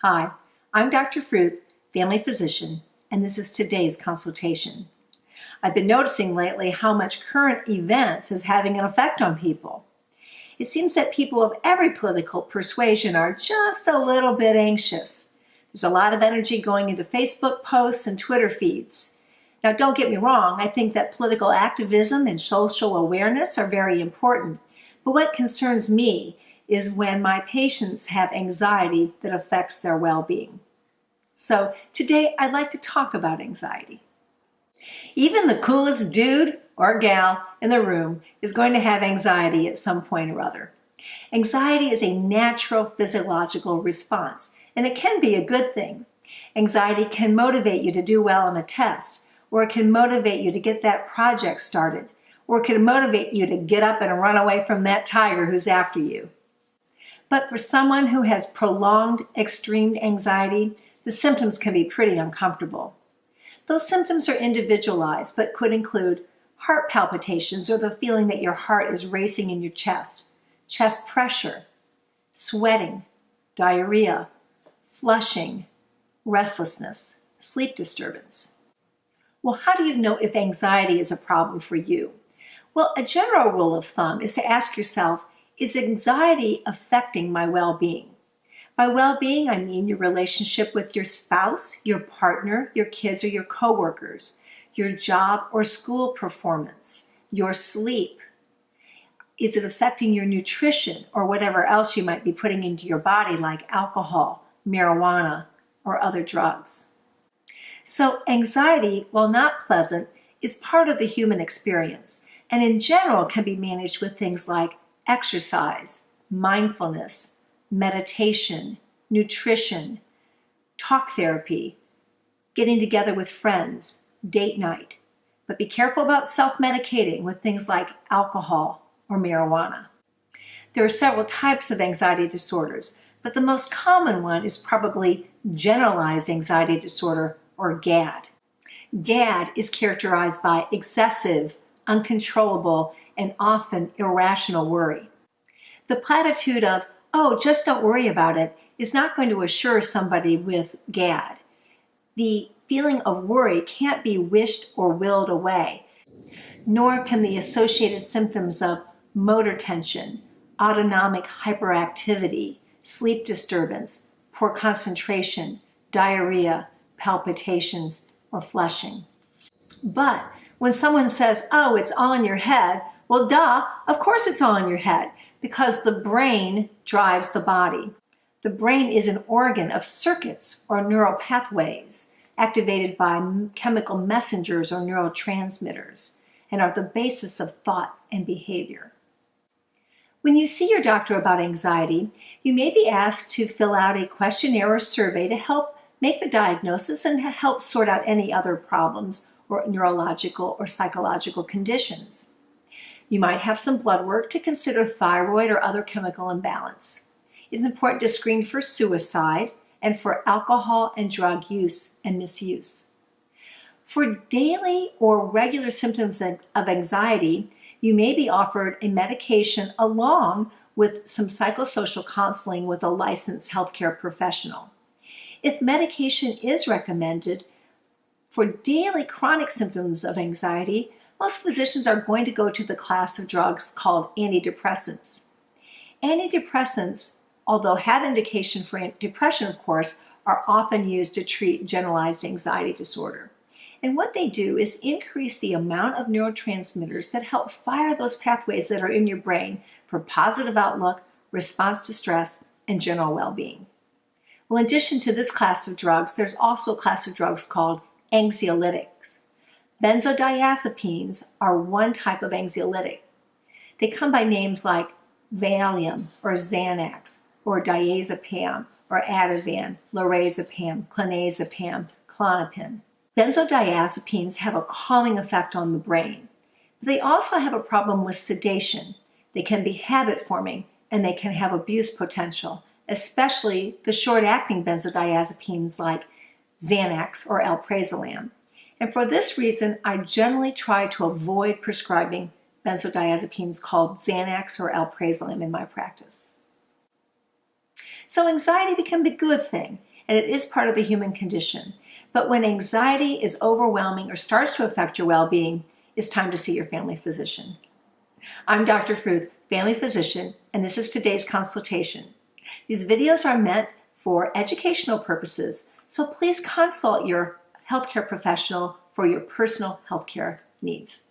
Hi, I'm Dr. Fruth, family physician, and this is today's consultation. I've been noticing lately how much current events is having an effect on people. It seems that people of every political persuasion are just a little bit anxious. There's a lot of energy going into Facebook posts and Twitter feeds. Now, don't get me wrong, I think that political activism and social awareness are very important, but what concerns me is when my patients have anxiety that affects their well-being. So today I'd like to talk about anxiety. Even the coolest dude or gal in the room is going to have anxiety at some point or other. Anxiety is a natural physiological response, and it can be a good thing. Anxiety can motivate you to do well on a test, or it can motivate you to get that project started, or it can motivate you to get up and run away from that tiger who's after you. But for someone who has prolonged extreme anxiety, the symptoms can be pretty uncomfortable. Those symptoms are individualized, but could include heart palpitations or the feeling that your heart is racing in your chest pressure, sweating, diarrhea, flushing, restlessness, sleep disturbance. Well, how do you know if anxiety is a problem for you? Well, a general rule of thumb is to ask yourself, is anxiety affecting my well-being? By well-being, I mean your relationship with your spouse, your partner, your kids, or your coworkers, your job or school performance, your sleep. Is it affecting your nutrition or whatever else you might be putting into your body like alcohol, marijuana, or other drugs? So anxiety, while not pleasant, is part of the human experience, and in general can be managed with things like exercise, mindfulness, meditation, nutrition, talk therapy, getting together with friends, date night. But be careful about self-medicating with things like alcohol or marijuana. There are several types of anxiety disorders, but the most common one is probably generalized anxiety disorder, or GAD. GAD is characterized by excessive, uncontrollable, and often irrational worry. The platitude of, oh, just don't worry about it, is not going to assure somebody with GAD. The feeling of worry can't be wished or willed away, nor can the associated symptoms of motor tension, autonomic hyperactivity, sleep disturbance, poor concentration, diarrhea, palpitations, or flushing. But when someone says, oh, it's all in your head, well, duh, of course it's all in your head, because the brain drives the body. The brain is an organ of circuits or neural pathways activated by chemical messengers or neurotransmitters and are the basis of thought and behavior. When you see your doctor about anxiety, you may be asked to fill out a questionnaire or survey to help make the diagnosis and help sort out any other problems or neurological or psychological conditions. You might have some blood work to consider thyroid or other chemical imbalance. It's important to screen for suicide and for alcohol and drug use and misuse. For daily or regular symptoms of anxiety, you may be offered a medication along with some psychosocial counseling with a licensed healthcare professional. If medication is recommended for daily chronic symptoms of anxiety, most physicians are going to go to the class of drugs called antidepressants. Antidepressants, although have indication for depression, of course, are often used to treat generalized anxiety disorder. And what they do is increase the amount of neurotransmitters that help fire those pathways that are in your brain for positive outlook, response to stress, and general well-being. Well, in addition to this class of drugs, there's also a class of drugs called anxiolytics. Benzodiazepines are one type of anxiolytic. They come by names like Valium or Xanax or diazepam or Ativan, lorazepam, clonazepam, Klonopin. Benzodiazepines have a calming effect on the brain. But they also have a problem with sedation. They can be habit-forming and they can have abuse potential, especially the short-acting benzodiazepines like Xanax or alprazolam. And for this reason, I generally try to avoid prescribing benzodiazepines called Xanax or alprazolam in my practice. So anxiety can be a good thing, and it is part of the human condition. But when anxiety is overwhelming or starts to affect your well-being, it's time to see your family physician. I'm Dr. Fruth, family physician, and this is today's consultation. These videos are meant for educational purposes, so please consult your healthcare professional for your personal healthcare needs.